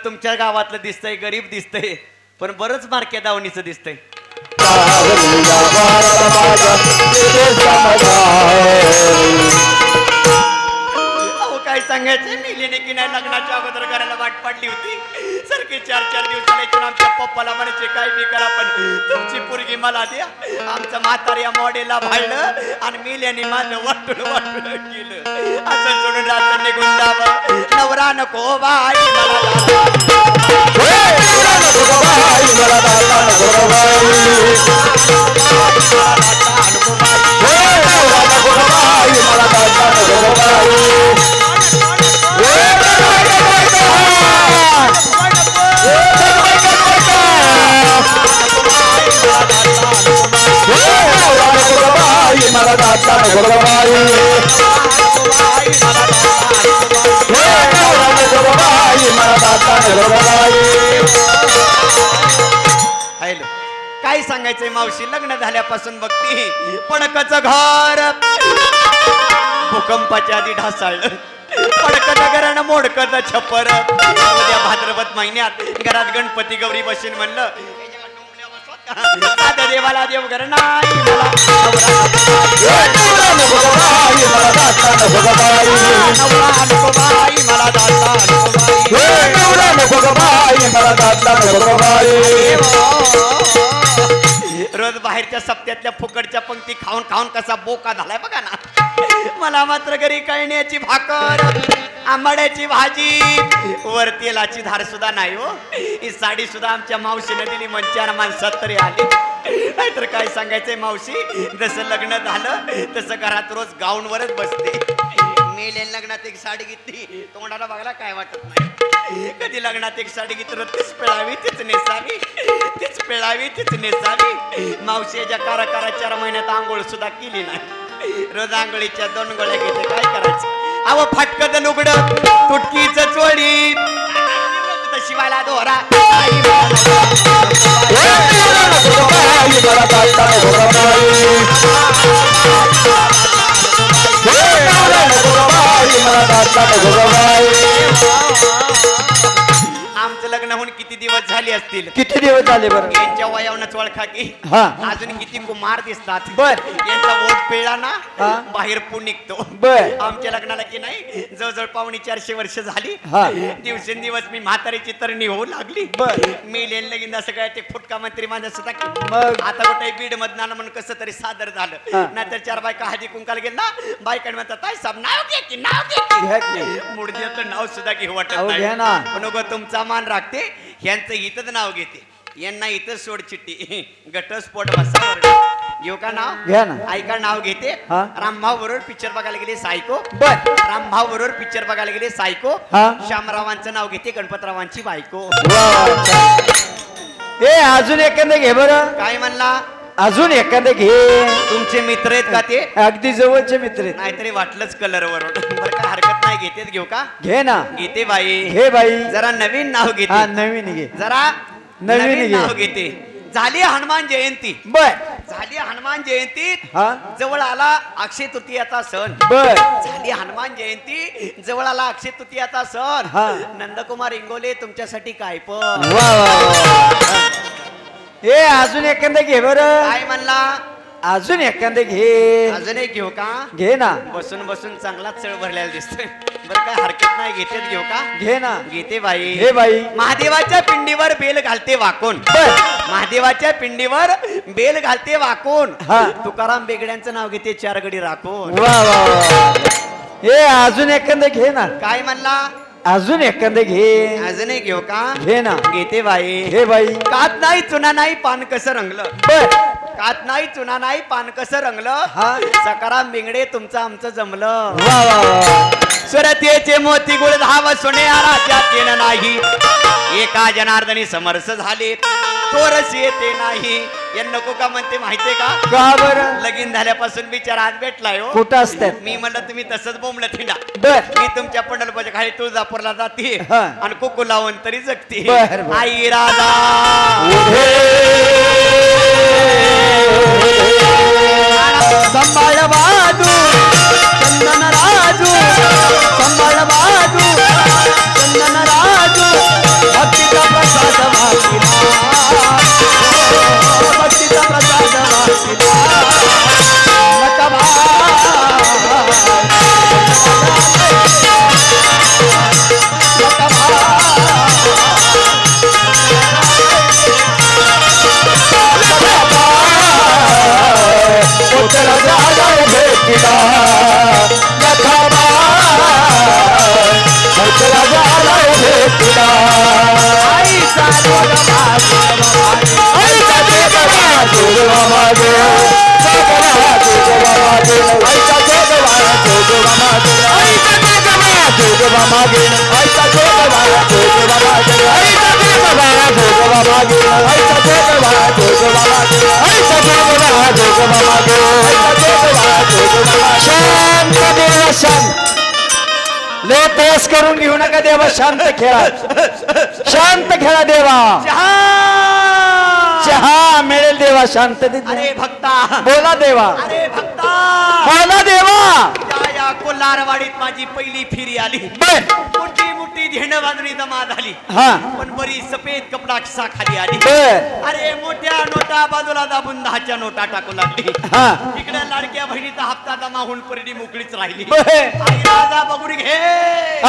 तुमच्या गावातलं दिसतंय, गरीब दिसतंय, पण बरंच मार्के दावणीचं दिसतंय. काय सांगायचं, मिलीने की नाही लग्नाच्या अगोदर घराला वाट पाडली होती. सारखे 4-4 दिवसाला आमच्या पप्पाला म्हणायचे काय बी करा पण तुमची पोरगी मला द्या. आमचं म्हातार या मॉडेलला भाळलं आणि मिलीने माझं वाटून केलं. असं सोडून रात्र निघून जावं. नवरा नको बाई काय सांगायचंय मावशी, लग्न झाल्यापासून बघती पडकचं घर भूकंपाच्या आधी ढासळलं. पडकचं घरानं मोडकचं छप्पर. उद्या भाद्रपद महिन्यात घरात गणपती गौरी बसेन म्हणलं. आता देवाला देव घर नाही रोज बाहेरच्या सप्त्यातल्या फुकटच्या पंक्ती खाऊन खाऊन कसा बोका झालाय बघा ना. मला मात्र घरी कळण्याची भाकर, आंबाड्याची भाजी, वर तेलाची धार सुद्धा नाही हो. ही साडी सुद्धा आमच्या मावशीने दिली. मंचार माणसात तरी आली. नाहीतर काय सांगायचंय मावशी, जसं लग्न झालं तसं घरात रोज गाऊनवरच बसते. मेले लग्नात एक साडी घेतली, तोंडाला बघायला काय वाटत नाही. कधी लग्नात एक साडी घेतली तीच पिळावी तीच नेसावी, तीच पिळावी तीच नेसावी. मावशीच्या कारा 4 महिन्यात आंघोळ सुद्धा केली नाही. रोज आंघोळीच्या 2 गोळ्या घेते. काय करायचं अव, फाटकत लुगड, तुटकीच चोळी, शिवायला दोरा. आमचं लग्न होऊन किती दिवस झाले असतील? किती दिवस झाले बरं? यांच्या वयावरच ओळखा की अजून किती कुमार दिसतात. बर, यांचा वोट पिळला ना बाहेर पू निघतो. बर, आमच्या लग्नाला की नाही जवळजवळ 450 वर्ष झाली. दिवसेंदिवस मी म्हातारीची तरणी होऊ लागली. बर, मी लेन लगीन सगळ्या ते फुटका मंत्री माझ्या सुद्धा मग आता कुठे बीड मधना म्हणून कसं तरी सादर झालं. नाहीतर 4 बायका हळदी कुंकाला गेल ना, बायकांनी म्हणतात ताई साहेब नाव घे की नाव घे. मुडद्याचं नाव सुद्धा घेऊ वाटत नाही. पण उगं तुमचा मान राखते. यांचं इथंच नाव घेते. यांना इथं सोड चिट्टी घटस्फोट बसावर घेऊ का नाव? घ्या ना. ऐका नाव घेते. रामभाऊ बरोबर पिक्चर बघायला गेले सायको. बर, रामभाऊ बरोबर पिक्चर बघायला गेले सायको. श्यामरावांचं नाव घेते गणपतरावांची बायको. ए अजून एखादं घे बरं. काय म्हणला? अजून एखादं घे. तुमचे मित्र आहेत का ते? अगदी जवळचे मित्र आहेत. नाहीतरी वाटलंच कलर वरून. बरं काय हरकत नाही, घेतेच घेऊ का? घे ना. घेते बाई. घे बाई. जरा नवीन नाव घेते. नवीन घे. जरा नवीन नाव घेते. झाली हनुमान जयंती. बर, झाली हनुमान जयंती. जवळ आला अक्षय तृतीयाचा सण. बर, झाली हनुमान जयंती. जवळ आला अक्षय तृतीयाचा सण. नंदकुमार इंगोले तुमच्यासाठी काय पण. ए अजून एखादं घे बरं. काय म्हणला? अजून एखादं घे. अजून एक घेऊ का? घे ना. बसून बसून चांगला चळ भरलेला दिसतोय. बरं काय हरकत नाही, घेतेच घेऊ का? घे ना. घेते बाई. घे बाई. महादेवाच्या पिंडीवर बेल घालते वाकून. महादेवाच्या पिंडीवर बेल घालते वाकून. तुकाराम बेगड्यांचं नाव घेते 4 गडी राखून. वा वा. ए अजून एखादं घे ना. काय म्हणला? अजून एखादं घे. अजून एक घेऊ का? घे ना. घेते बाई. घे बाई. कात नाही चुना नाही पान कसं रंगलं. बर, कात नाही चुना नाही पान कसं रंगलं. सकाराम बेंगडे तुमचं आमचं जमलं. वा वा वा. सुरतेचे मोती गुळ धाव सोन्याला त्यात येणं नाही. एका जनार्दनी समरस झाले तोरस येते नाही. या नको का म्हणते माहितीये का? का बरं? लगीन झाल्यापासून बिचारा आज भेटलाय हो. कुठं असतात? मी म्हणलं तुम्ही तसंच बोंबलं थिंडा. बर, मी तुमच्या पंढरपूरच्या खाली तुळजापूरला जाते आणि कुकू लावून तरी जगते. बर, आई राजा संभाळ बाजू चंदन राजू. संभाळ बाजू चंदन राजू. तुला राजाला भेटला आईचा जोगवा आईचा जोगवा जोगवा मागे जोगवा जोगवा मागे आईचा जोगवा जोगवा मागे आईचा जोगवा जोगवा मागे आईचा जोगवा जोगवा मागे आईचा जोगवा जोगवा मागे आईचा जोगवा जोगवा मागे आईचा जोगवा जोगवा मागे आईचा जोगवा जोगवा मागे शांत देवा शांत लय पेस करून घेऊ नका देवा शांत खेळा शांत खेळा देवा चहा मिळेल देवा शांततेत अरे भक्ता बोला देवा अरे भक्ता बोला देवा या कोल्हारवाडीत माझी पहिली फेरी आली मोठी मोठी झेंड बांधणी जमा झाली हा पण बरी सफेद कपडा खिसा खाली आली बर अरे मोठ्या नोटा बाजूला दाबून 10च्या नोटा टाकू लागली हा इकडे लाडक्या बहिणीचा हप्ता जमा होऊन परडी मोकळीच राहिली बर आई राजा बघून घे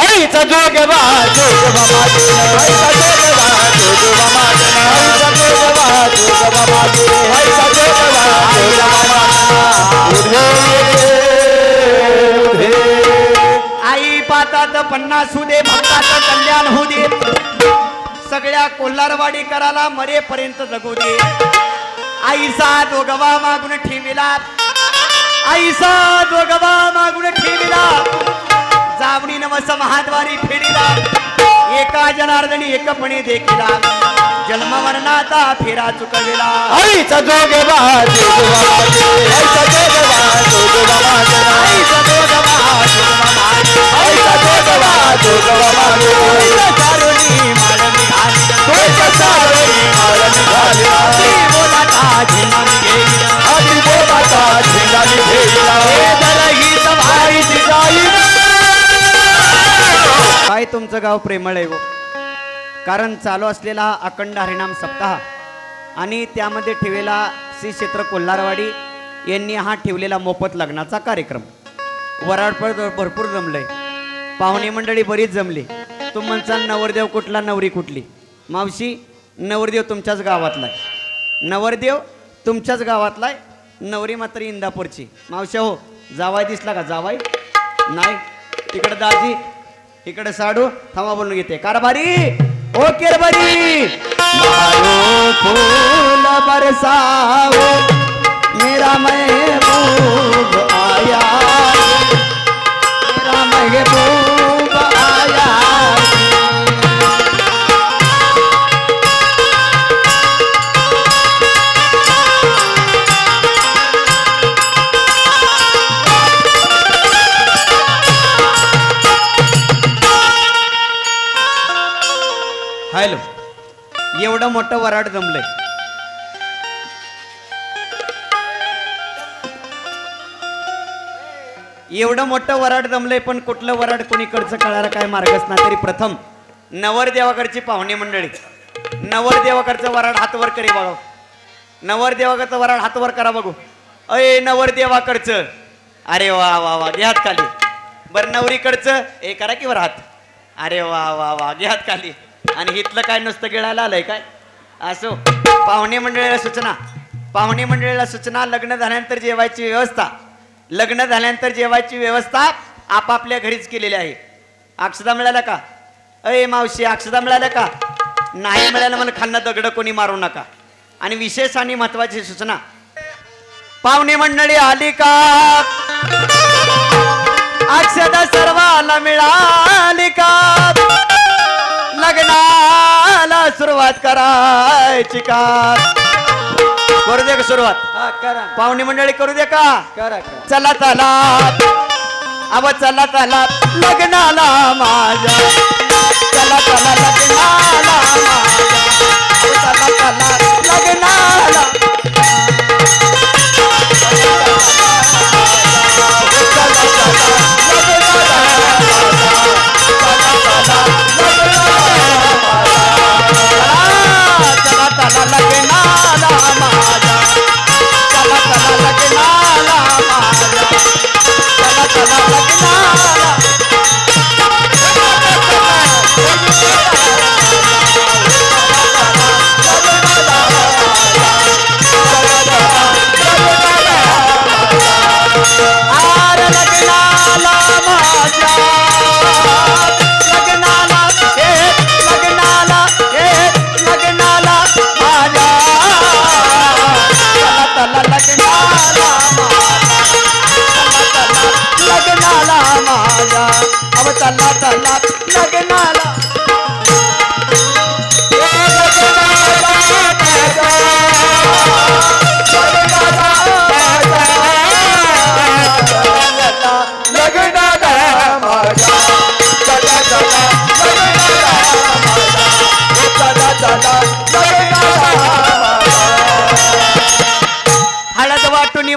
आईचा जोगवा जोगवा मागे आईचा जोगवा जोगवा मागे आईचा जोगवा जोगवा मागे आईचा जोगवा जोगवा मागे आई पातात 50 होऊ दे भक्ताचं कल्याण होऊ दे सगळ्या कोल्हारवाडीकराला मरेपर्यंत जगू दे आईचा जोगवा मागून ठेविला आईचा जोगवा मागून ठेविला जावणी नवस महाद्वारी फेडीला एका जनार्दनी एकपणे देखिला जन्म मरणाचा फेरा चुकविला आईचा जोगवा जोगवा मागे आईचा जोगवा जोगवा मागे आईचा जोगवा जोगवा मागे आईचा जोगवा जोगवा मागे सारुणी माळ निघाली तोच्या सारुणी माळ निघाली आधी बोलाचा झेंडा निघेला आधी बोलाचा झेंडा निघेला हे दरही सवारीची जाई काय तुमचं गाव प्रेमळ आहे कारण चालू असलेला हा अखंड हरिनाम सप्ताह आणि त्यामध्ये ठेवलेला श्री क्षेत्र कोल्हारवाडी यांनी हा ठेवलेला मोफत लग्नाचा कार्यक्रम वराडपळ भरपूर जमलंय पाहुणे मंडळी बरीच जमली तुम म्हणसाल नवरदेव कुठला नवरी कुठली मावशी नवरदेव तुमच्याच गावातला आहे नवरदेव तुमच्याच गावातला आहे नवरी मात्र इंदापूरची मावशी हो जावाई दिसला का जावाई नाही तिकडे दाजी इकडे साडू थांबा बोलून घेते कारभारी ओ केरभारी मारो फूल बरसाओ मेरा महबूब आया मेरा महबूब आया हॅलो एवढं मोठं वराड जमलंय एवढं मोठं वराड जमलंय पण कुठलं वराड कोणीकडचं कळायला काय मार्गच ना तरी प्रथम नवरदेवाकडची पाहुणे मंडळी नवरदेवाकडचं वराड हातवर करी बघा नवरदेवाकडचं वराड हातवर करा बघू अय नवरदेवाकडचं अरे वा वा वा घे हात खाली बरं नवरीकडचं ए करा की वर हात अरे वा वा वा घे हात खाली आणि इथलं काय नुसतं गिळायला आलंय काय असो पाहुणे मंडळीला सूचना लग्न झाल्यानंतर जेवायची व्यवस्था लग्न झाल्यानंतर जेवायची व्यवस्था आपापल्या घरीच केलेली आहे अक्षदा मिळाल्या का अय मावशी अक्षदा मिळाल्या का नाही मिळालं मला खाल्लं दगड कोणी मारू नका आणि विशेष आणि महत्वाची सूचना पाहुणे मंडळी आली का अक्षदा सर्वाला मिळाली का लग्नाला सुरुवात करायची का करू दे का सुरुवात करा पाहुणे मंडळी करू दे का करा चला चला अब चला चला लग्नाला माझ्या चला चला लग्नाला माझ्या चला चला लग्नाला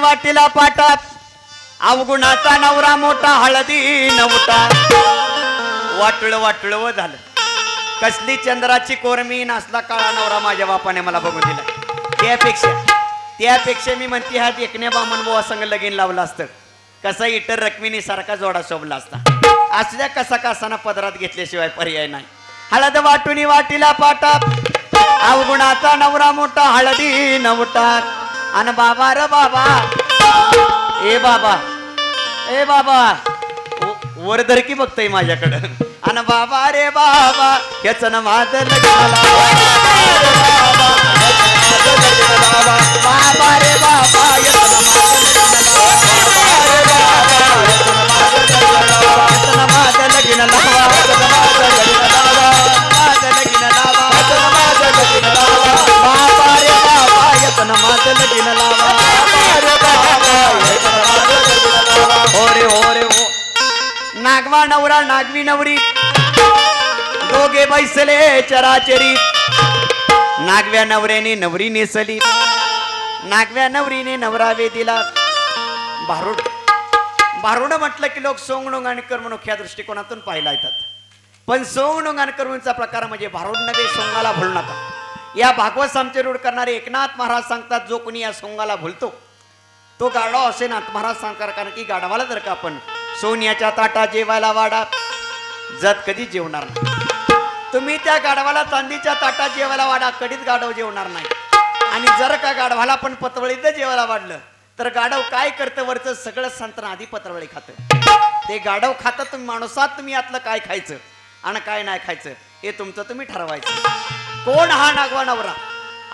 वाटीला पाटात अवगुणाचा नवरा मोठा हळदी नवटा वाटुळ वाटुळ व झालं कसली चंद्राची कोरमी नासला काळा नवरा माझ्या बापाने मला बघून दिला त्यापेक्षा मी म्हणते हा एकण्या बामण बुवा संग लगीन लावलं असतं कसा इतर रकमिनी सारखा जोडा शोभला असता असल्या कसा कासाना पदरात घेतल्याशिवाय पर्याय नाही हळद वाटुनी वाटीला पाटात अवगुणाचा नवरा मोठा हळदी नवटा अन बाबा रे बाबा ए बाबा वरदर की बघतय माझ्याकडं अन बाबा रे बाबा याच ना माझं लग्नाला बाबा रे बाबा माझं लगीन लावा बाबा रे बाबा याच ना माझं लगीन लावा हो नागवा नवरा नागवी नवरी दोघे बैसले चराचरी नागव्या नवऱ्याने नवरी नेसली नागव्या नवरीने नवरा वेदीला भारूड भारूड म्हटलं की लोक सोंगणुंग आणि करमणूक या दृष्टिकोनातून पाहिला येतात पण सोंगणुंग आणि करमणूकचा प्रकार म्हणजे भारूड नव्हे सोंगाला भूल नका या भागवत सामचे रूढ करणारे एकनाथ महाराज सांगतात जो कोणी या सोंगाला भुलतो तो गाढव असे नाथ महाराज सांगतात कारण की गाढवाला जर का आपण सोन्याच्या ताटा जेवायला वाडा जत कधी जेवणार नाही तुम्ही त्या गाढवाला चांदीच्या ताटात जेवायला वाडा कधीच गाढव जेवणार नाही आणि जर का गाढवाला पण पतवळीत जेवायला वाढलं तर गाढव काय करतं वरचं सगळं संतना आधी पतवळी खातं ते गाढव खातं तुम्ही माणसात तुम्ही यातलं काय खायचं आणि काय नाही खायचं हे तुमचं तुम्ही ठरवायचं कोण हा नागवा नवरा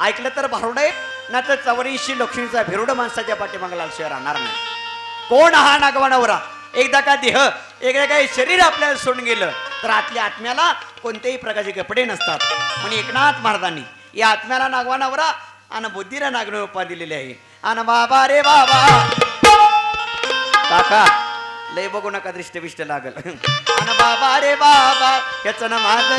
ऐकलं तर भारुड आहे ना तर 84 लक्ष्मीचा भिरुड माणसाच्या पाठीमागे लालशिवाय राहणार नाही कोण हा नागवा नवरा एकदा का देह एकदा काही शरीर आपल्याला सोडून गेलं तर आतल्या आत्म्याला कोणत्याही प्रकारचे कपडे नसतात म्हणून एकनाथ महाराजांनी या आत्म्याला नागवा नवरा आणि बुद्धीला नागणे उपा दिलेले आहे आणि बाबा रे बाबा काका लय बघू नका दृष्टबिष्ट लागल आणि बाबा रे बाबा याच ना माझं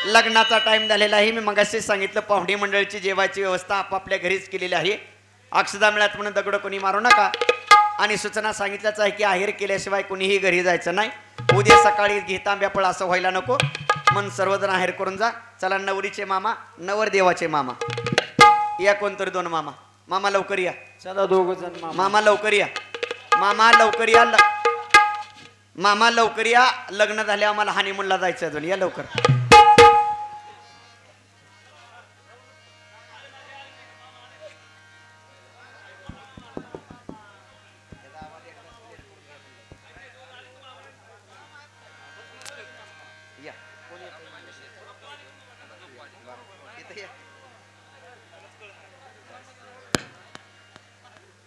लग्नाचा टाइम झालेला आहे मी मगाशी सांगितलं पाहुणे मंडळीची जेवायची व्यवस्था आपापल्या घरीच केलेली आहे अक्षदा मिळत म्हणून दगड कोणी मारू नका आणि सूचना सांगितल्याच आहे की आहेर केल्याशिवाय कोणीही घरी जायचं नाही उद्या सकाळी घेतांब्यापळ असं व्हायला नको मन सर्वजण आहेर करून जा चला नवरीचे मामा नवरदेवाचे मामा या कोणतरी दोन मामा मामा लवकर या चला दोघ जण मामा लवकर या मामा लवकर या मामा लवकर या लग्न झाले आम्हाला हनीमूनला जायचं अजून या लवकर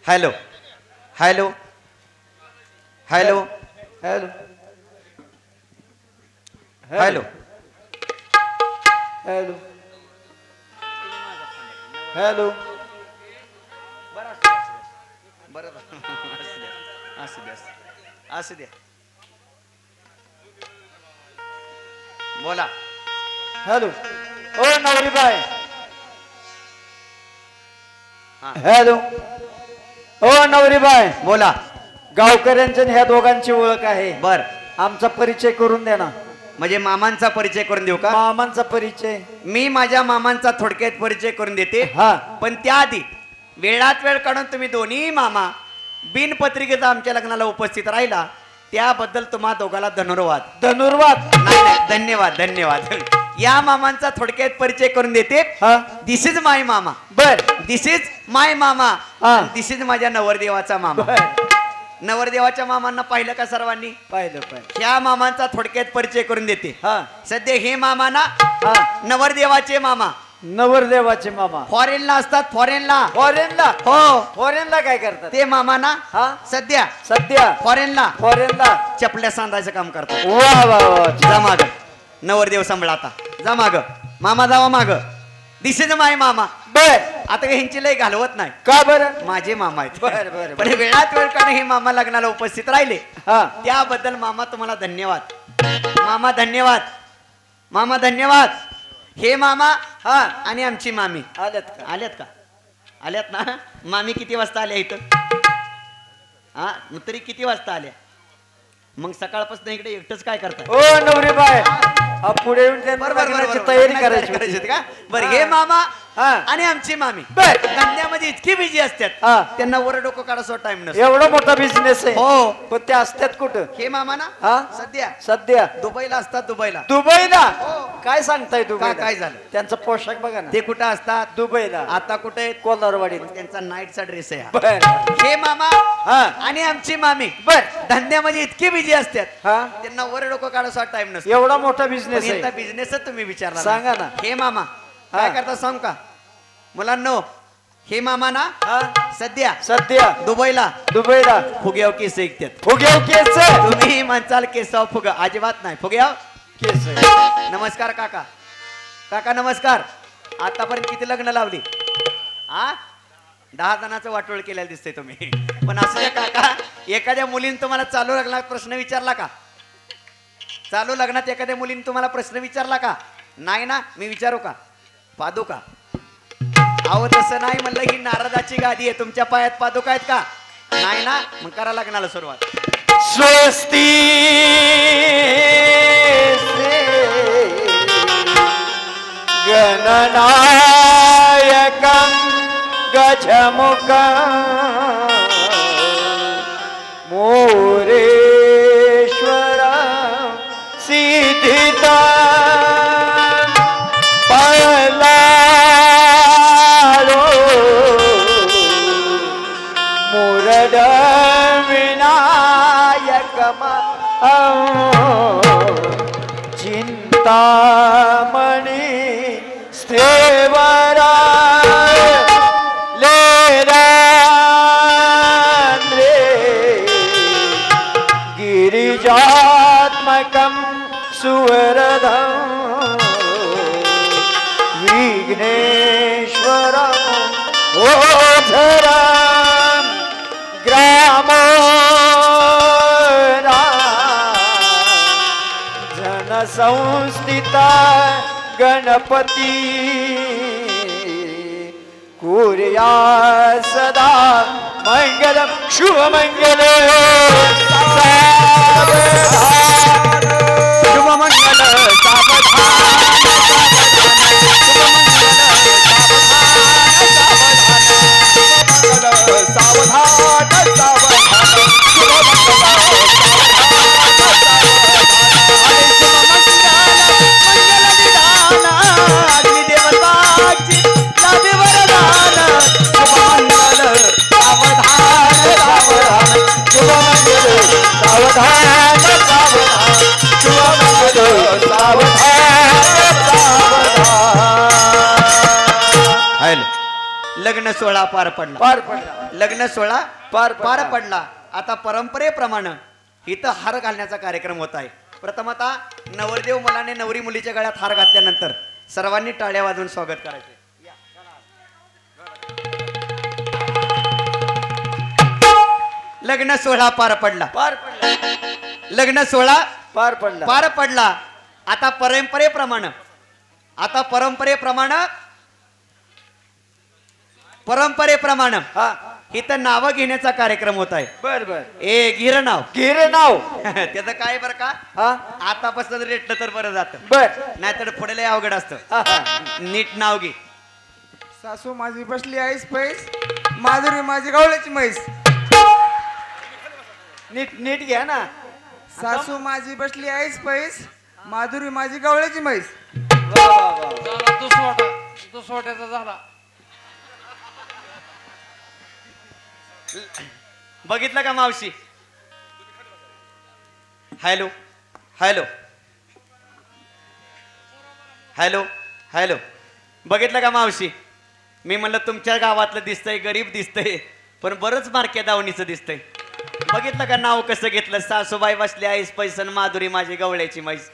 hello hello hello hello hello hello hello बरं असू द्या बोला हॅलो ओ नवरीबाई हॅलो ओ नवरीबाई बोला गावकऱ्यांच्या ह्या दोघांची ओळख आहे बर आमचा परिचय करून द्या ना म्हणजे मामांचा परिचय करून देऊ का मामांचा परिचय मी माझ्या मामांचा थोडक्यात परिचय करून देते हा पण त्याआधी वेळात वेळ काढून तुम्ही दोन्ही मामा बिनपत्रिकेचा आमच्या लग्नाला उपस्थित राहिला त्याबद्दल तुम्हा दोघाला धन्यवाद धनुर्वाद नाही धन्यवाद धन्यवाद या मामांचा थोडक्यात परिचय करून देते दिस इज माय मामा बर दिस इज माय मामा हा. दिस इज माझ्या नवरदेवाचा मामा बर नवरदेवाच्या मामांना पाहिलं का सर्वांनी पाहिलं ह्या मामांचा थोडक्यात परिचय करून देते हा सध्या हे मामा ना हा नवरदेवाचे मामा नवरदेवाचे मामा फॉरेनला असतात फॉरेनला फॉरेनला हो फॉरेनला काय करतात ते मामा ना हा सध्या सध्या फॉरेनला फॉरेनला चपल्या सांधायचं काम करतात वा वा वा जा माग नवरदेव सांभाळ आता जा माग मामा जावा माग दिस इज माय मामा बर आता ह्यांची लय घालवत नाही का बरं माझे मामा आहेत बर बर पण वेळात वेळ काढून हे मामा लग्नाला उपस्थित राहिले हा त्याबद्दल मामा तुम्हाला धन्यवाद मामा धन्यवाद मामा धन्यवाद हे मामा हा आणि आमची मामी आल्यात का आल्यात ना मामी किती वाजता आल्या इथं हा मग तरी किती वाजता आल्या मग सकाळपासून इकडे एकटंच काय करताय ओ नवरी बाय हा पुढे येऊन त्यांना बरोबर लग्नाची तयारी करायची करायची होती. का बरं हे मामा हा आणि आमची मामी बर. धंद्यामध्ये इतकी बिझी असतात हा त्यांना वर डोकं काढायचा टाइम नसतो एवढा मोठा बिझनेस आहे हो पण ते असतात कुठं हे मामा ना हा सध्या सध्या दुबईला असतात दुबईला दुबईला हो. काय सांगताय दुबईला काय झालं? त्यांचा पोशाख बघा ना ते कुठं असतात दुबईला आता कुठे आहेत? कोलारवाडीत त्यांचा नाईटचा ड्रेस आहे हा. बर हे मामा हा आणि आमची मामी बर धंद्यामध्ये इतकी बिझी असतात हा त्यांना वर डोकं काढायचा टाइम नसतो एवढा मोठा बिझनेस आहे बिझनेसच तुम्ही विचारला सांगा ना. हे मामा काय हा. करता सांग का मुलांनो हे मामा ना हा सध्या सध्या दुबईला दुबईला फुग्याव केस ऐकतात फुग्याव केस तुम्ही म्हणचाल केसाव फुग अजिबात नाही फुग्याव केस नमस्कार काका काका नमस्कार आतापर्यंत किती लग्न लावली आ 10 जणांचं वाटोळ केलेलं दिसतंय तुम्ही पण असं द्या काका एखाद्या मुलीने तुम्हाला चालू लग्नात प्रश्न विचारला का चालू लग्नात एखाद्या मुलीने तुम्हाला प्रश्न विचारला का नाही ना मी विचारू का पादुका अहो तसं नाही म्हणलं ही नारदाची गादी आहे तुमच्या पायात पादुका आहेत का नाही ना मग करा लग्नाला सुरुवात स्वस्ती गणनायकं गजमुखं मोरेश्वर सिद्धिता पळालो मुरड विनायकमा चिंतामणी स्थेवरा लेरांद्रे गिरिजात्मकं सुवरदं विघ्नेश्वरं ओझरं ग्रामो जनसंस्थिता गणपती कुर्या सदा मंगलम शुभमंगल शुभमंगल लग्न सोहळा पार पडला लग्न सोहळा पार पडला आता परंपरेप्रमाणे इथं हार घालण्याचा कार्यक्रम होत आहे प्रथमतः नवरदेव मुलाने नवरी मुलीच्या गळ्यात हार घातल्यानंतर सर्वांनी टाळ्या वाजवून स्वागत करायचे लग्न सोहळा पार पडला लग्न सोहळा पार पडला आता परंपरेप्रमाणे इथं नाव घेण्याचा कार्यक्रम होत आहे बर ए गिर नाव त्याचं काय बरं का आतापासून रेटलं तर बरं जातं बर नाहीतर पुढे लय अवघड असतं नीट नाव घे सासू माझी बसली आईस पैस माधुरी माझी गवळ्याची म्हैस नीट घ्या ना सासू माझी बसली आईस पैस माधुरी माझी गवळ्याची म्हैस दुसवाट्याचा झाला बघितलं का मावशी हॅलो हॅलो हॅलो हॅलो बघितलं का मावशी मी म्हणलं तुमच्या गावातलं दिसतंय गरीब दिसतंय पण बरंच मार्के दावणीचं दिसतंय बघितलं का नाव कसं घेतलं सासूबाई बसली आईस पैसन माधुरी माझी गवळ्याची म्हैस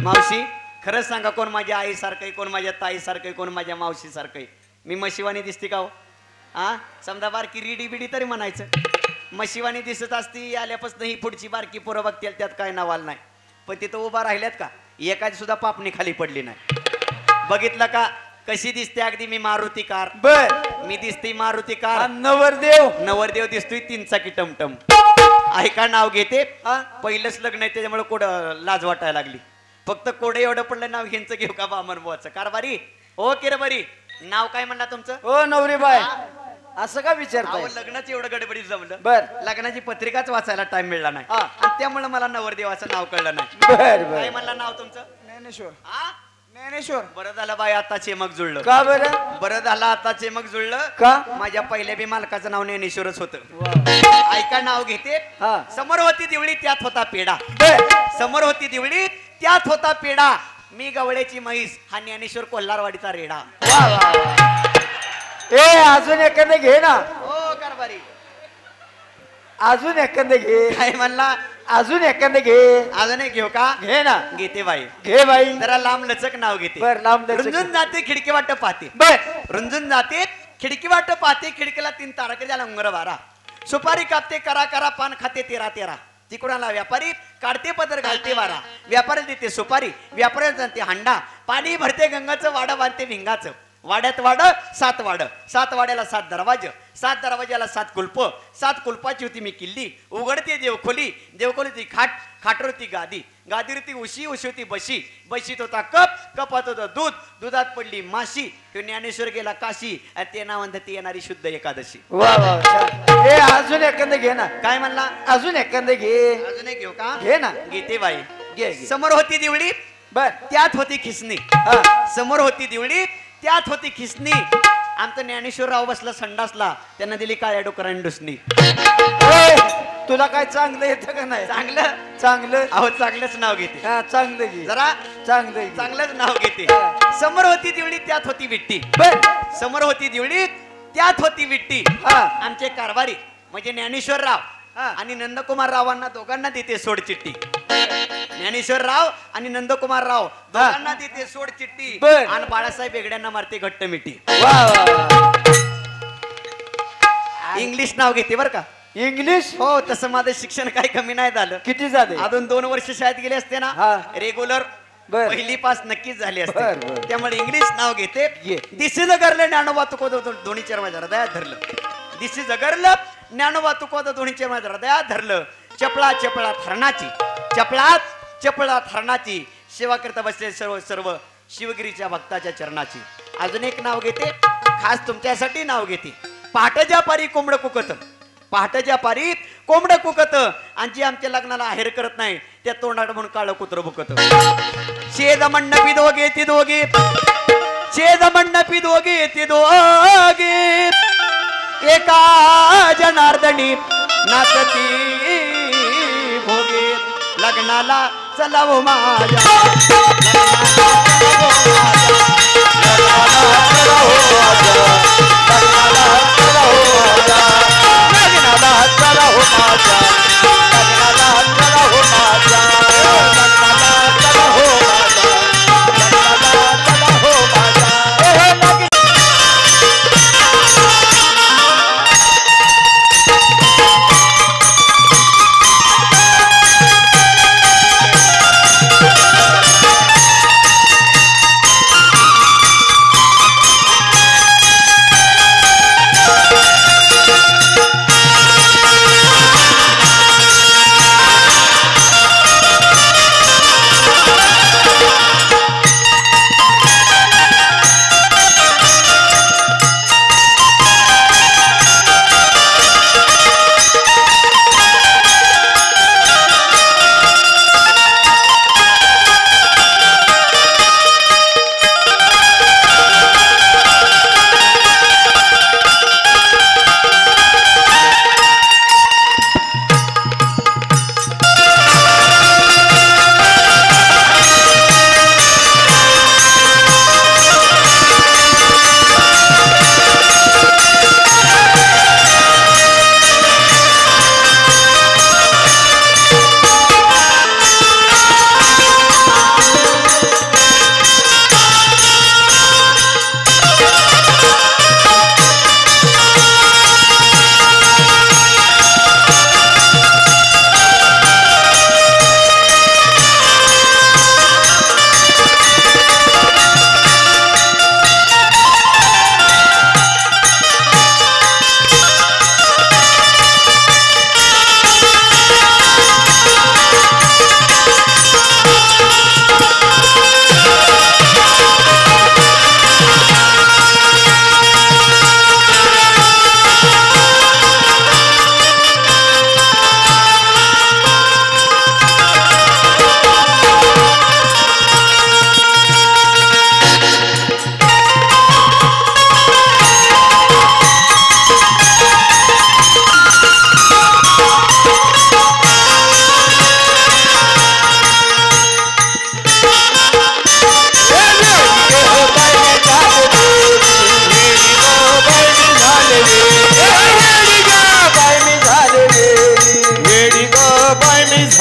मावशी खरंच सांगा कोण माझ्या आईसारखं कोण माझ्या ताईसारखं कोण माझ्या मावशीसारखं मी म्हशीवानी दिसते का हो? हा समजा बारकी रिडी बिडी तरी म्हणायचं. म्हशीवानी दिसत असती आल्यापासून ही पुढची बारकी पोरं बघतील त्यात काय नावाल नाही. पण तिथं उभा राहिल्यात का एखादी सुद्धा पापणी खाली पडली नाही. बघितलं का कशी दिसते अगदी मी मारुती कार. बर मी दिसते मारुती कार. नवरदेव नवरदेव दिसतोय 3 चाकी टमटम. ऐका नाव घेते. पहिलंच लग्न आहे त्याच्यामुळे कोड लाज वाटायला लागली. फक्त कोडे एवढं पडलं नाव ह्यांचं घेऊ का बामनबुवाचं कारभारी. हो की रे बरी नाव काय म्हणला तुमचं? ओ नवरी बाय असं का विचारताय? अहो, लग्नाचं एवढं गडबडीत जमलं. बर लग्नाची पत्रिकाच वाचायला टाइम मिळाला नाही हा. आणि त्यामुळे मला नवरदेवाचं नाव कळलं नाही. बर काय बर म्हणला नाव तुमचं? ज्ञानेश्वर हा ज्ञानेश्वर. बरं झालं बाई आता चेमक जुळलं. का बरं? बरं झालं आता चेमक जुळलं. का? माझ्या पहिल्या बी मालकाचं नाव ज्ञानेश्वरच होतं. वा. ऐका नाव घेते. हा. समोर होती दिवळी त्यात होता पेढा. बर समोर होती दिवळी त्यात होता पेढा. मी गवळ्याची म्हैस हा ज्ञानेश्वर कोल्हारवाडीचा रेडा. वा वा. ए अजून एखादं घे ना. हो कारभारी अजून एखादं घे. काय म्हणला? अजून एखादं घे. अजून एक घेऊ का? घे ना. घेते बाई. घे बाई. जरा लांब लचक नाव घेते. बर लांब दर्शक. रुंजून जाते खिडकी वाट पाहते. बर रुंजून जाते खिडकी वाट पाहते. खिडकीला 3 तारा त्याला उंगर बारा. सुपारी कापते करा करा पान खाते 13 तिकडून व्यापारी काढते पदर घालते वारा. व्यापारी देते सुपारी व्यापाऱ्याला जाते हांडा. पाणी भरते गंगाचं वाडं बांधते भिंगाचं. वाड्यात वाड 7 वाड 7 वाड्याला 7 दरवाजे 7 दरवाज्याला 7 कुलप 7 कुलपाची होती मी किल्ली. उघडते देवखोली देवखोली ती खाट खाटर होती गादी गादीवर ती उशी उशी होती बशी बशीत होता कप कपात होतं दूध दुधात पडली माशी. तो ज्ञानेश्वर गेला काशी आणि ते नाव ती येणारी शुद्ध एकादशी. वा वा छान. ए अजून एखादं घे ना. काय म्हणला? अजून एखादं घे. अजून एक घेऊ का? घे ना. घेते बाई. घे घे. समोर होती दिवळी बर त्यात होती खिसणी. हा. समोर होती दिवळी त्यात होती खिसणी. आमचं ज्ञानेश्वरराव बसला संडासला त्यांना दिली काळ्या डोकरांनी डुसणी. ए, तुला काय चांगलं येतं का नाही? चांगलं चांगलं. अहो चांगलंच नाव घेते. हा चांगलं घे. जरा चांगलं घे. चांगलंच नाव घेते. समोर होती दिवळी त्यात होती विट्टी. बर समोर होती दिवळी त्यात होती विट्टी. हा. आमचे कारभारी म्हणजे ज्ञानेश्वरराव हा. आणि नंदकुमार रावांना दोघांना देते सोड चिठ्ठी. ज्ञानेश्वरराव आणि नंदकुमार राव दोघांना देते सोड चिठ्ठी. बर. आणि बाळासाहेब वेगड्यांना मारते घट्ट मिठी. वा वा. इंग्लिश नाव घेते बर का? इंग्लिश. हो तसं माझं शिक्षण काही कमी नाही झालं. किती झाले? अजून 2 वर्ष शाळेत गेले असते ना हा. रेग्युलर बर. पहिली पास नक्कीच झाली बर, असते. बर. त्यामुळे इंग्लिश नाव घेते. घे. दिसी जगरलं ज्ञानोबा तुकोद दोन्ही चेर माझ्या हृदयात धरलं. दिसी जगरलं ज्ञानोबा तुकोद दोन्ही चेर माझ्या हृदयात धरलं. चपळा चपळा थरणाची चपळात चपळा थरणाची सेवा करता बसले सर्व सर्व शिवगिरीच्या भक्ताच्या चरणाची. अजून एक नाव घेते खास तुमच्यासाठी नाव घेते. पहाटेच्या पारी कोंबड कुकत पहाटेच्या पारी कोंबड कुकत आणि जी आमच्या लग्नाला आहेर करत नाही त्या तोंडात म्हणून काळं कुत्र भुकत. शेद मंडपी दोघे ती दोघे शेद मंडपी दोघे ती दोघे एका जनार्दनी नाचती भोगे. लग्नाला चलाव माझ्या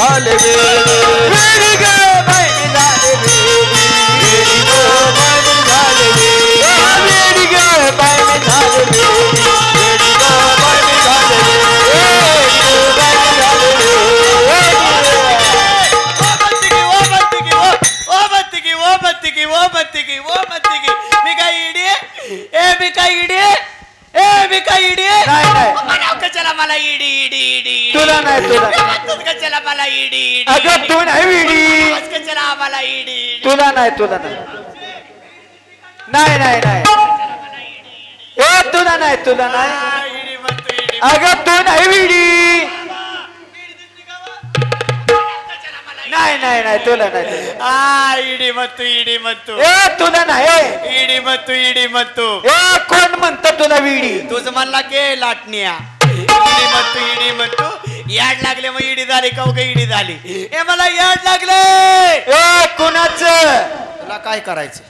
झाले वेडी ग बाई मी झाले वेडी ग बाई मी झाले वेडी ग बाई मी झाले वेडी ग बाई मी झाले मी काय इडी ए मी काय इडी ए मी काय इडी नाही नाही म्हणाव कशाला मला इडी इडी इडी तुला नाही तुला कशाला मला इडी इडी अगं तू नाही वेडी कशाला आम्हाला इडी इडी तुला नाही तुला नाही नाही नाही नाही ए तुला नाही तुला नाही इडी म्हणतो इडी अगं तू नाही वेडी नाही नाही नाही तुला नाही इडी म्हणतो इडी म्हणतो ए तुला नाही इडी म्हणतो इडी म्हणतो ए कोण म्हणतं तुला विडी तुझ म्हणला के लाटण्या इडी म्हणतो याड लागले मग इडी झाली का इडी झाली ए मला याड लागले ए कुणाचं तुला काय करायचं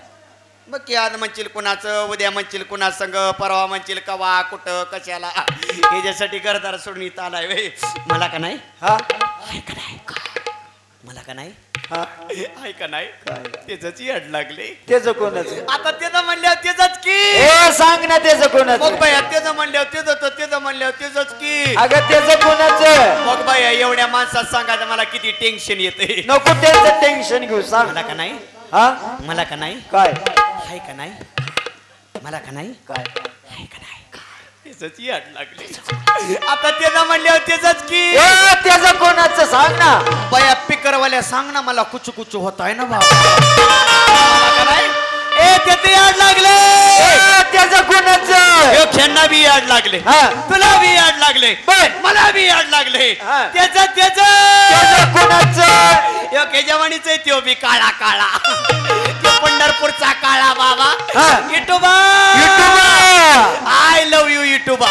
मग की आज म्हणशील कुणाचं उद्या म्हणशील कुणा संग परवा म्हणशील कवा कुठं कशाला याच्यासाठी घरदार सोडून इथं आलाय वे मला का नाही हा ऐका नाही मला का नाही हा ऐका नाही त्याच याड लागले त्याचं कोणाचं आता त्याचं म्हणल्यावर त्याच की ए सांग ना त्याचं कोणाचं मग बाया त्याचं म्हणल्यावर त्याचं म्हणल्यावर त्याच की अगं त्याचं कोणाचं मग बाया एवढ्या माणसात सांगायचं मला किती टेन्शन येते नको त्याचं टेन्शन घेऊ सांग मला का नाही हा मला का नाही काय हाय का नाही मला का नाही काय हाय का नाही त्याच याड लागले आता त्याचं म्हणल्यावर त्याच की ए त्याचं कोणाचं सांग ना बाया पिकरवाल्या सांग ना मला कुचू कुचू होत आहे ना बाबा मला का नाही ए त्याचं याड लागले ए त्याचं कोणाचं क्षणा बी याड लागले हा तुला बी याड लागले बर. मला बी याड लागले हा. त्याचं कोणाचं यो केजवानीच आहे त्यो बी काळा काळा त्यो पंढरपूरचा काळा बाबा हा. युट्यूबा युट्यूबा आय लव्ह यू युट्यूबा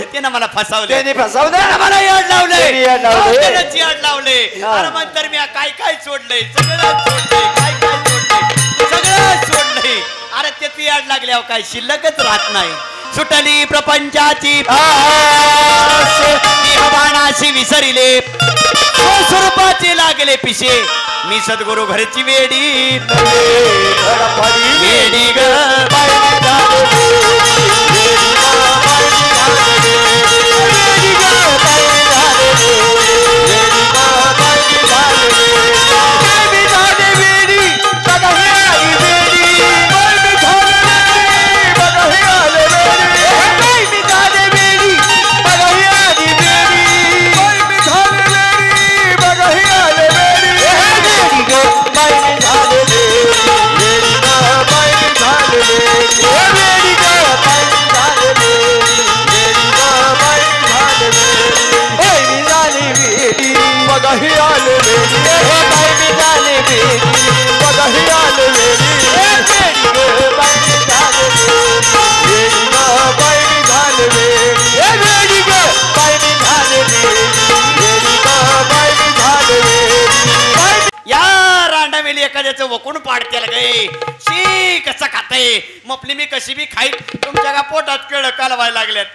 त्यानं मला फसवलं त्याने फसवलं त्यानं मला याड लावले त्याने याड लावलंय. त्यानंच याड लावले हा. अरे नंतर मी काय काय सोडलंय सगळं सोडलंय काय काय सोडलंय सगळं सोडलंय अरे त्याची याड लागल्यावर काय शिल्लकच राहत नाही सुटली प्रपंचाची बाणाशी विसरिले स्वरूपाचे लागले पिशे मी सद्गुरु घरची वेडी वेडी ग एखाद्याचं वकून पाडते गे शी कसं खाते मपली मी कशी बी खाईन तुमच्या का पोटात केळ कालवायला लागल्यात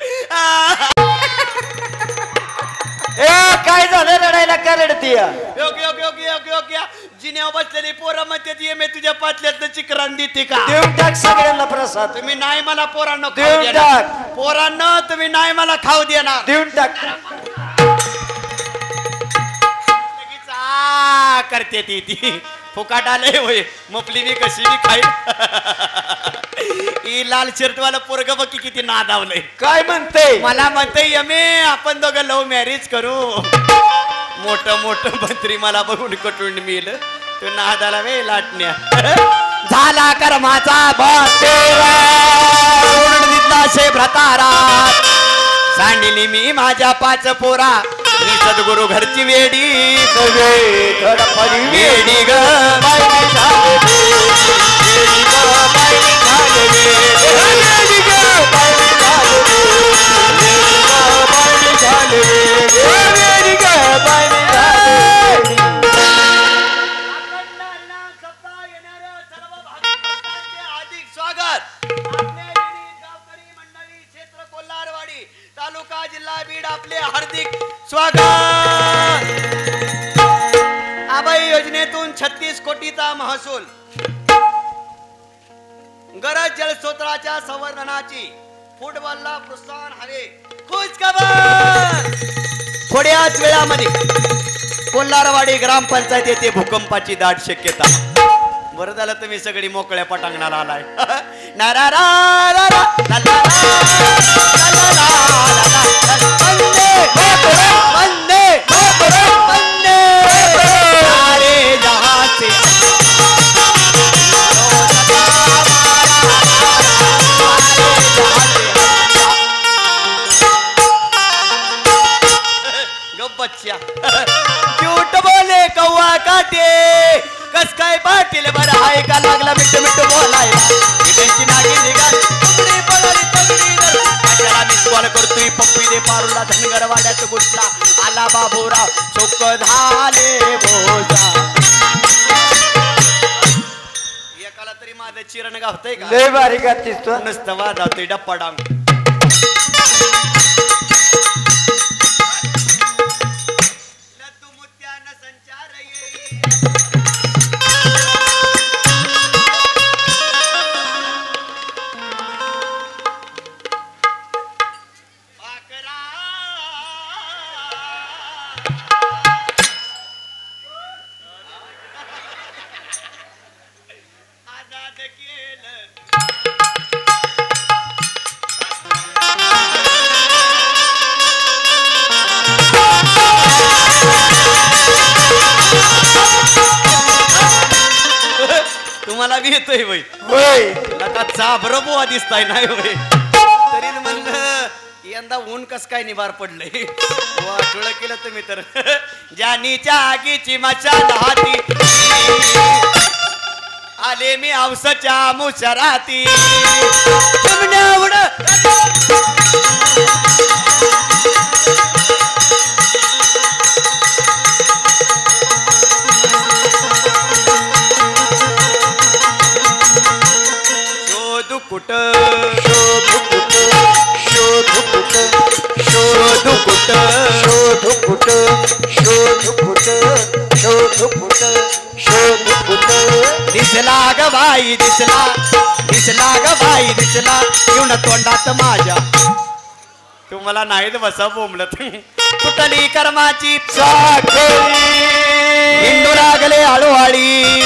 ए काय झालं रडायला का रडतीय योग्य योग्य योग्य योग्य योग्य जिन्यावर बसलेली पोरं म्हणते ये मी तुझ्या पातल्यातनं चिकरान देते का देऊन टाक सगळ्यांना प्रसाद तुम्ही नाही मला पोरांना खाऊ देऊन देणार टाक. पोरांना तुम्ही नाही मला खाऊ देणार देऊन टाक लगेच आ करते ती फुकाट आले होय मपली मी कशी बी खाईन ही लाल शर्टवाला पोरग बघ की किती नादावलंय काय म्हणते मला म्हणते यमे आपण दोघं लव्ह मॅरेज करू मोठं मोठं मंत्री मला बघून कटून मिल तो नादाला वे लाटण्या झाला कर्माचा बतेरा भ्रतारा सांडिली मी माझ्या 5 पोरा मी सद्गुरु घरची वेडी वेडी ग तालुका जिल्हा बीड आपले हार्दिक स्वागत शेतीचा महसूल, गरज जलस्रोताच्या संवर्धनाची, फुटबॉलला प्रोत्साहन हवे. खुश खबर, थोड्याच वेळामध्ये कोल्हारवाडी ग्रामपंचायत येथे भूकंपाची दाट शक्यता. बरं झालं तुम्ही सगळी मोकळ्या पटांगणाला आलाय. बच्चा क्यूट बोले कौवा काटे कस काय पाटील बरं आहे का लागला मिठ मिठ बोलाय त्यांची नागी निघाल तुकडी पळाली तगडी कशाला मिस कॉल करतोय पप्पी दे पारूला धनगर वाड्यात घुसला आला बाबूराव चोक झाले भोजा. एकाला तरी माझं चिरण गावतंय का लय भारी गातीस तू. नुसतं वाजवतोय डप्पा डांग. तुम्हाला बी येतोय बाई होय नका चाभर बुवा दिसताय नाही होय. तरी म्हणलं यंदा ऊन कस काय निभार पडलंय. वाटोळ केलं तुम्ही तर. जानीच्या आगीची मशाल हाती आले मी औसाच्या मुशराती चिमण्यावड कुट शोध कुट शोध कुट शोध कुट शोध कुट शोध कुट शोध कुट शोध कुट. दिसला ग बाई दिसला दिसला ग बाई दिसला येऊन तोंडात माझ्या. तुम्हाला नाहीत बसा बोंबलत. कुठली कर्माची साखळी हिंदू लागले आळूआळी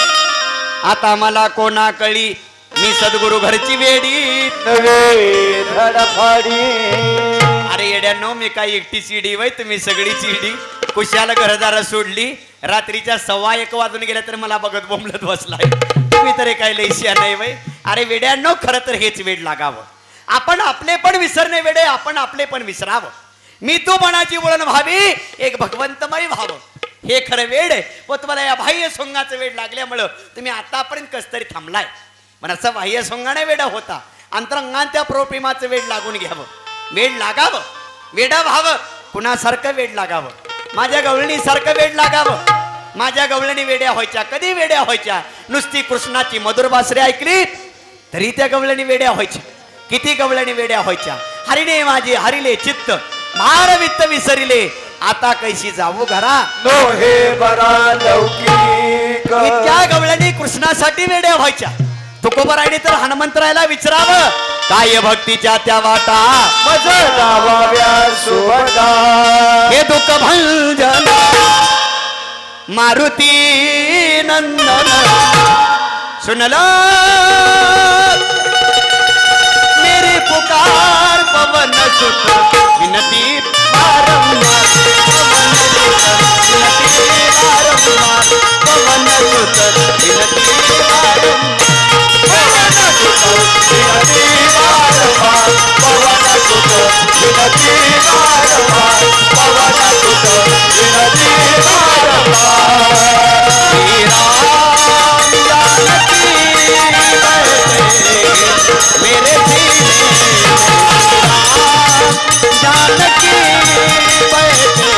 आता मला कोणा कळी मी सद्गुरु घरची वेडी नवे धडफाडी. अरे येड्यानो मी काय एकटी चिडी वय तुम्ही सगळी चिडी. कुशाला घरदारा सोडली रात्रीच्या 1:15 वाजून गेल्या तर मला बघत बोंबलत बसलाय. तुम्ही तरी काय लयशिया नाही वय. अरे वेड्यानो खरं तर हेच वेड लागावं. आपण आपले पण विसरणे वेडे आपण आपले पण विसरावं. मी तू मनाची वळण व्हावी एक भगवंतमय व्हावं हे खरं वेड आहे. व तुम्हाला या बाह्य सोंगाचं वेड लागल्यामुळं तुम्ही आतापर्यंत कस तरी थांबलाय. पण असं बाह्य सोंगाने वेडा होता अंतरंगान त्या प्रेमाचं वेड लागून घ्यावं. वेड लागावं वेडा व्हावं. कुणासारखं वेड लागावं. माझ्या गवळणीसारखं वेड लागावं. माझ्या गवळणी वेड्या व्हायच्या कधी वेड्या व्हायच्या. नुसती कृष्णाची मधुर बासरी ऐकली तरी त्या गवळणी वेड्या व्हायच्या. किती गवळणी वेड्या व्हायच्या. हरिणे माझे हरिले चित्त भारवित्त विसरिले आता कैशी जाऊ घरा नो हे बरा लौकिक. इतक्या गवळणी कृष्णासाठी वेड्या व्हायच्या. तुकोबरायने तर हनुमंतरायला विचारावं काय भक्तीच्या त्या वाटा मज गावाव्या सुभदा. हे दुःख भंजन मारुती नंदन सुनला मेरी पुकार पवन सुत विनती बारंबार पवन सुत विनती बारंबार पवन सुत विनती बारंबार विनती बारंबार पवन सुत विनती बारंबार पवन सुत विनती बारंबार. श्री राम जानकी बैठे मेरे सीने राम जानकी बैठे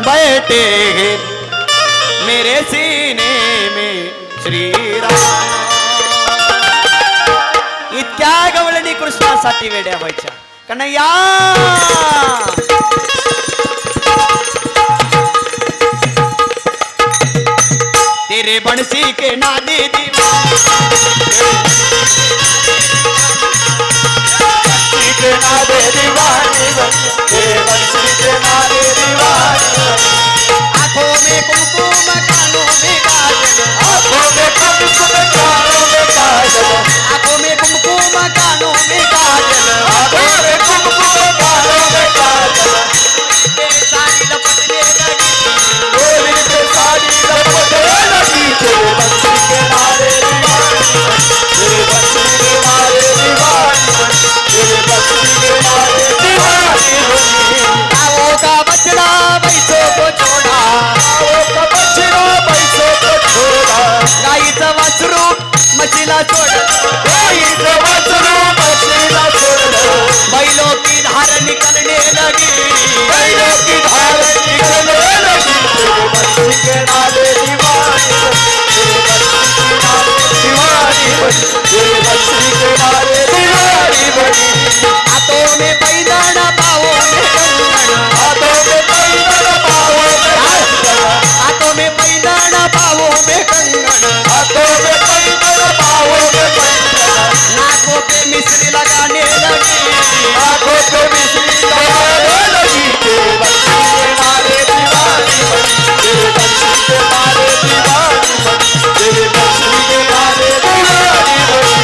बैठे हैं मेरे सीने में श्री राम. इतक्या गवळणी कृष्णासाठी वेड्या व्हायच्या कन्हैया. तेरे बंसी के नादे दीवाने के नादे दीवानी तेरे बंसी के नादे दीवानी. आंखों में कुमकुम कानों में काजल. आंखों में कुमकुम कानों में काजल. आंखों में कुमकुम कानों में काजल. आंखों में कुमकुम कानों में काजल. तेरी साड़ी लपटने लगी. गोली पे साड़ी लपटने लगी. तेरे बंसी के नादे दीवानी तेरे बंसी के नादे दीवानी तेरे बंसी के नादे दीवानी. आओ का बछड़ा बैसो को छोड़ा. आओ का बछड़ा बैसो को छोड़ा. गाईचं वासरू मशीला सोड. गाईचं वासरू मशीला सोडलं. बैलों की धार निकलने लगी. बैलों की धार निकलने लगी. तेरे बंसी के नादे दीवानी तेरे बंसी के नादे दीवानी तेरे बंसी के नादे दीवानी बनी. हाथों में पैदाना पाओ में कंगन. हाथों में पैदल पाओ में कंगन. हाथों में पैदाना पाओ में कंगन. हाथों में पैदल पाओ में कंगन. नाकों पे मिश्री लगाने लगी. आंखों पे मिश्री लगाने लगी. तेरे बंसी के नादे दीवानी तेरे बंसी के नादे दीवानी तेरे बंसी के नादे दीवानी बनी.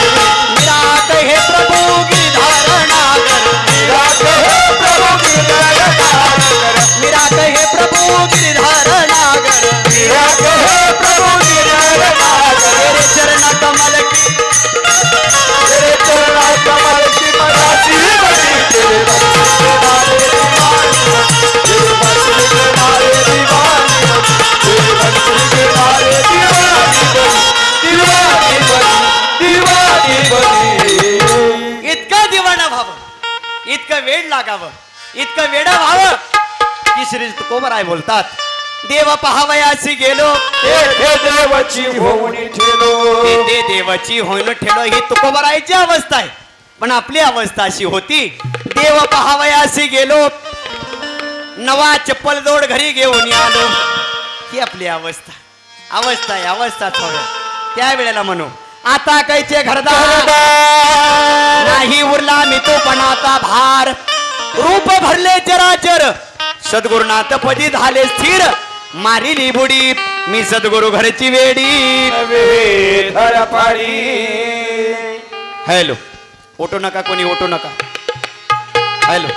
मेरा कहे प्रभु गिरधार नागर. मेरा कहे प्रभु गिरधार नागर. मेरा कहे प्रभु गिरधार नागर. मेरा कहे प्रभु गिरधार नागर. तेरे चरण कमल की तेरे चरण कमल की मरासी बनी. तेरे बंसी के नादे दीवानी तेरे बंसी के नादे दीवानी तेरे बंसी के नादे दीवानी बनी. दीवानी बनी दीवानी बनी. इतकं दिवाणं व्हावं, इतकं वेड लागावं, इतकं वेड व्हावं की श्री तुकोबराय बोलतात. देव पहावयासी गेलो. हे देवाची होऊनी ठेलो. ते देवाची होईन ठेलो ही तुकोबरायची अवस्था आहे. पण आपली अवस्था अशी होती. देव पहावयासी गेलो. नवा चप्पल जोड घरी घेऊन आलो. ही आपली अवस्था अवस्था आहे. अवस्था थोडं त्या वेळेला म्हणू आता कैचे घरदार नाही उरला मी तो पणाचा भार. रूप भरले चराचर सद्गुरुनाथ पदी झाले स्थिर. मारिली बुडी मी सद्गुरु घरची वेडी. धर पाडी. हॅलो ओटू नका कोणी ओटू नका. हॅलो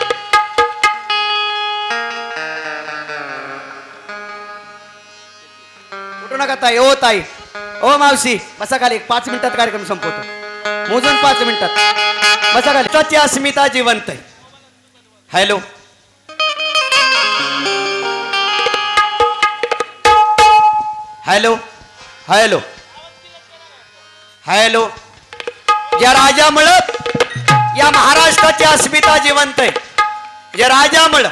ओटू नका ताई. ओ ताई ओ मावशी बसा खाली. 5 मिनिटात कार्यक्रम संपवतो. मोजून 5 मिनिटात बसा खाली. त्याची अस्मिता जिवंत आहे. Hello hello hello hello. या राजामुळं या महाराष्ट्राची अस्मिता जिवंत आहे. या राजामुळं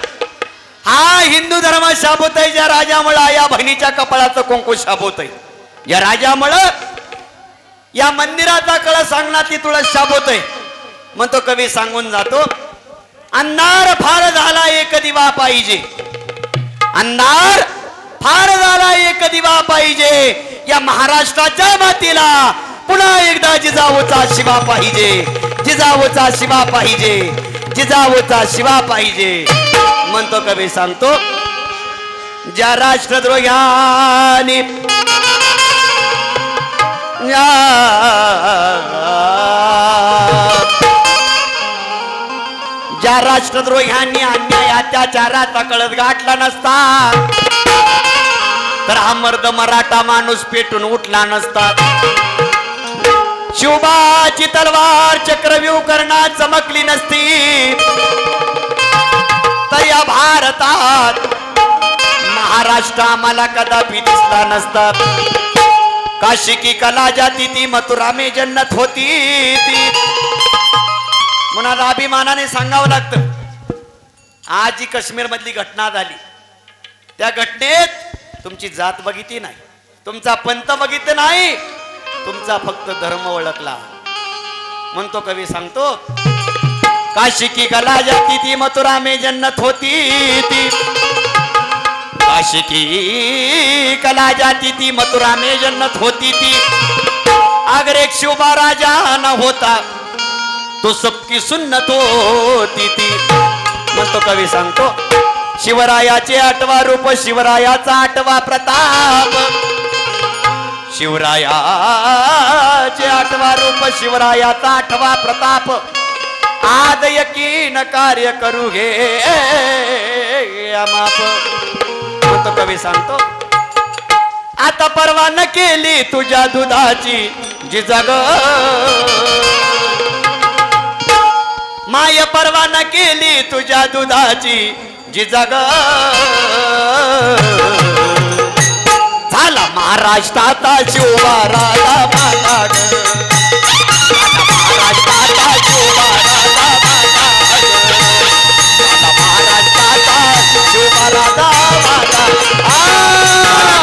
हा हिंदू धर्म शाबवत आहे. ज्या राजामुळं या बहिणीच्या कपाळाचं कुंकू शाबवत आहे. या राजामुळं या मंदिराचा कळस अंगणातली तुळस शाबवत आहे. म्हणतो कवी सांगून जातो. अंधार फार झाला एक दिवा पाहिजे. अंधार फार झाला एक दिवा पाहिजे. या महाराष्ट्राच्या मातीला पुन्हा एकदा जिजाऊचा शिवा पाहिजे. जिजाऊचा शिवा पाहिजे. जिजाऊचा शिवा पाहिजे म्हणतो कवी सांगतो. ज्या राष्ट्रद्रोह्याने ज्या राष्ट्रद्रोह्यांनी अन्याय अत्याचाराचा कळस गाठला नसता तर हा मर्द मराठा माणूस पेटून उठला नसता. शिवबाची तलवार चक्रव्यूह करणात चमकली नसती तर या भारतात महाराष्ट्र आम्हाला कदापि दिसला नसता. काशी की कला जाती ती मथुरा में जन्नत होती ती. म्हणून अभिमानाने सांगावं लागतं. आज जी काश्मीर मधली घटना झाली त्या घटनेत तुमची जात बघितली नाही, तुमचा पंथ बघितलं नाही, तुमचा फक्त धर्म ओळखला. म्हणतो कवी सांगतो, काशी की कला जाती थी मथुरा में जन्नत होती थी. काशी की कला जाती थी मथुरा में जन्नत होती थी. अगर एक शिवबा राजा न होता तो सबकी सुन्नत होती थी. म्हणतो कवी सांगतो, शिवरायाचे 8वा रूप, शिवरायाचा 8वा प्रताप. शिवरायाचे 8वा रूप, शिवरायाचा 8वा प्रताप. आद यकीन कार्य करू घे माप. म्हणतो कवी सांगतो, आता परवा न केली तुझ्या दुधाची जिजाग. माय परवा न केली तुझ्या दुधाची जिजाग. झाला महाराष्ट्राचा शिवबा राजा माझा ग. महाराष्ट्राचा शिवबा राजा माझा ग. महाराष्ट्राचा शिवबा राजा माझा.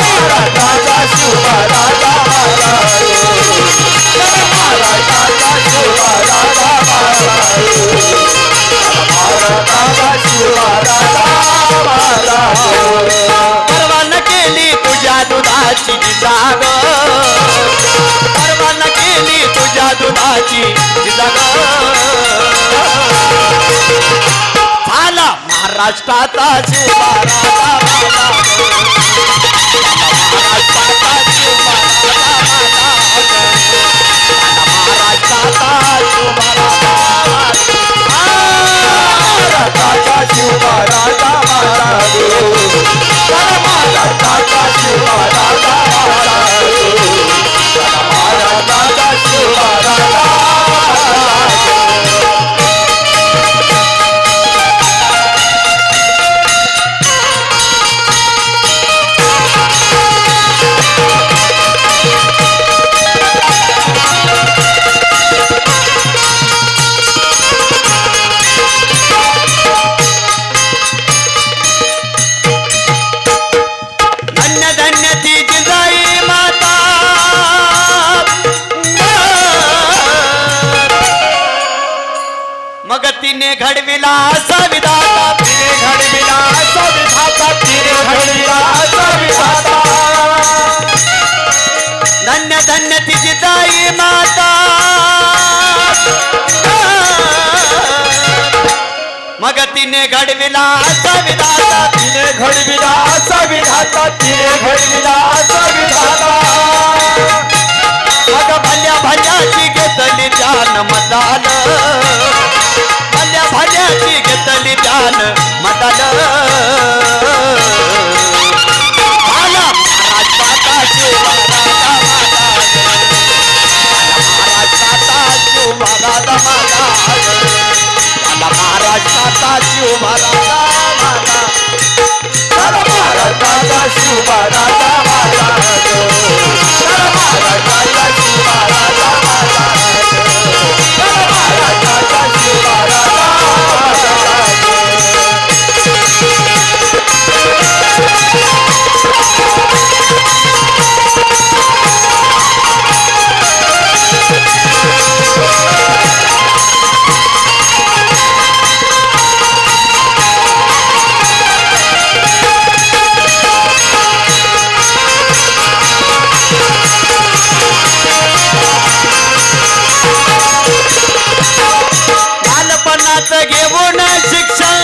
महाराष्ट्राचा शिवबा राजा माझा. महाराष्ट्राचा शिवबा राजा माझा. महाराष्ट्राचा शिवबा राजा माझा. परवा न केली तुझ्या दुधाची जिजाग. परवा न केली तुझ्या दुधाची जिजाग. झाला महाराष्ट्राचा शिवबा राजा माझा. महाराष्ट्राचा शिवबा राजा माझा. महाराष्ट्राचा शिवबा राजा माझा. महाराष्ट्राचा शिवबा राजा माझा. महाराष्ट्राचा शिवबा राजा माझा. महाराष्ट्राचा शिवबा राजा घडविला संविधाता. तिने घडविला संविधाता. तिने घडविला संविधाता. धन्य धन्य तिची ताई माता. मग तिने घडविला संविधाता. तिने घडविला संविधाता. तिने घडविला संविधाता. मग भल्या भल्याची घेतली जान मदान. भल्या भल्याची घेतली जान मदान. झाला महाराष्ट्राचा शिवबा राजा माझा. महाराष्ट्राचा शिवबा राजा माझा. महाराष्ट्राचा शिवबा राजा माझा. महाराष्ट्राचा शिवबा राजा माझा. महाराष्ट्राचा शिवबा राजा माझा. महाराष्ट्राचा शिवबा राजा घेऊन शिक्षण.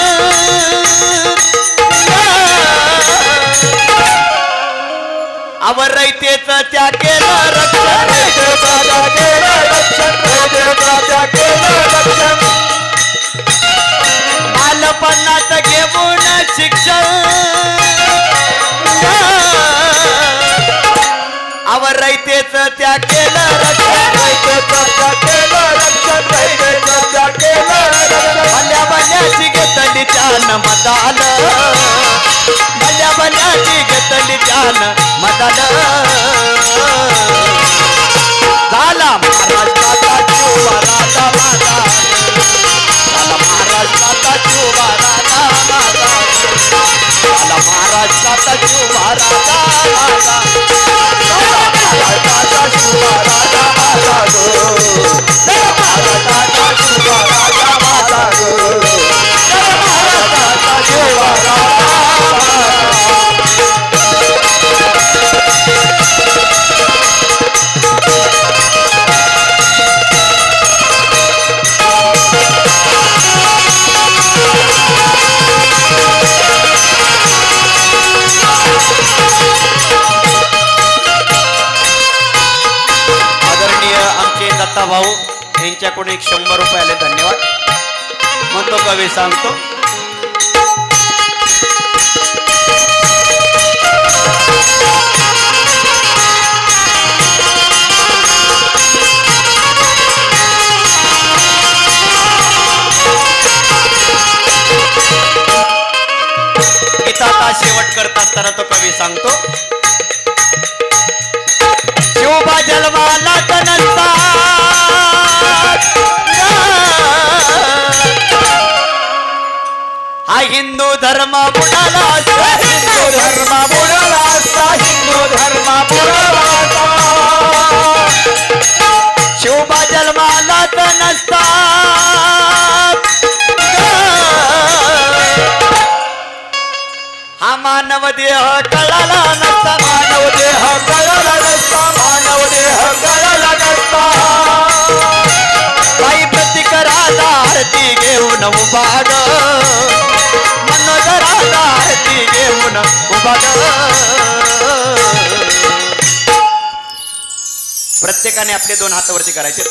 आवर रयतेच त्या केलं रक्षण. रयतेचा केलं रक्षण. रयतेचा केलं रक्षण. बालपणात घेऊन शिक्षण. आवर रयतेच त्या केलं रक्षण. रयतेचा त्या केलं रक्षण. रयतेचा केलं रक्षण. भल्या भल्याची घेतली जान मदान. भल्या भल्याची घेतली जान मदान. झाला महाराष्ट्राचा शिवबा राजा माझा. झाला महाराष्ट्राचा शिवबा राजा माझा. झाला महाराष्ट्राचा दत्ता भाऊ यांच्याकडून 100 रुपये आले, धन्यवाद. म्हणतो कवी सांगतो. गीताचा शेवट करत असताना तो कवी सांगतो. शिवबा जन्माला नसता हा हिंदू धर्म बुडाला असता, हिंदू धर्म बुडाला असता, हिंदू धर्म बुडाला असता. शिवबा जन्माला नसता हा मानव देह कळाला नसता, मानव देह कळाला नसता, मानव देह कळाला नसता. काही प्रतिकराला आरती घेऊन उभा ग, मनोदराला आरती घेऊन उभा ग. प्रत्येकाने आपले 2 हात वरती करायचे.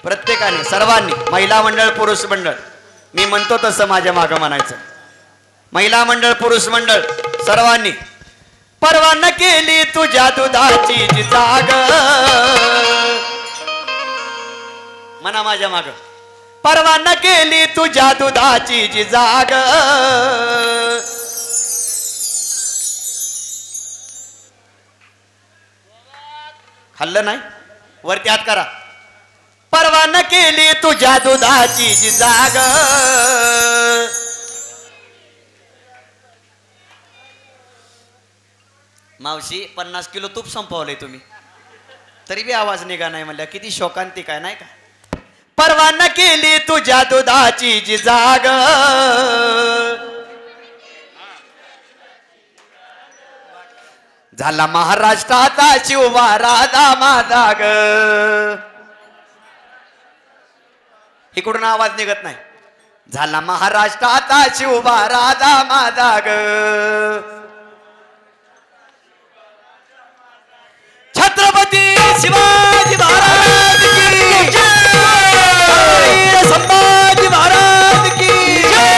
प्रत्येकाने सर्वांनी, महिला मंडळ पुरुष मंडळ, मी म्हणतो तसं माझ्या मागं म्हणायचं. महिला मंडळ पुरुष मंडळ सर्वांनी. परवान केली तुझ्या दुधाची जी जाग, म्हणा माझ्या माग. परवान केली तुझ्या दुधाची जी जाग, खाल्लं नाही वरती हात करा. परवान केली तुझ्या दुधाची जी जाग, मावशी 50 किलो तूप संपवलंय तुम्ही, तरी बी आवाज निघा नाही म्हणल्या. किती शोकांतिक आहे नाही का. परवान केली तुझ्या दुधाची जी जाग, झाला महाराष्ट्राचा शिवबा राजा माझा ग. इकडून आवाज निघत नाही. झाला महाराष्ट्राचा शिवबा राजा माझा ग. छत्रपती शिवाजी महाराज की जय, संभाजी महाराज की जय.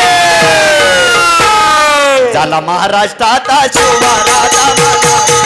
झाला महाराष्ट्राचा शिवबा राजा माझा.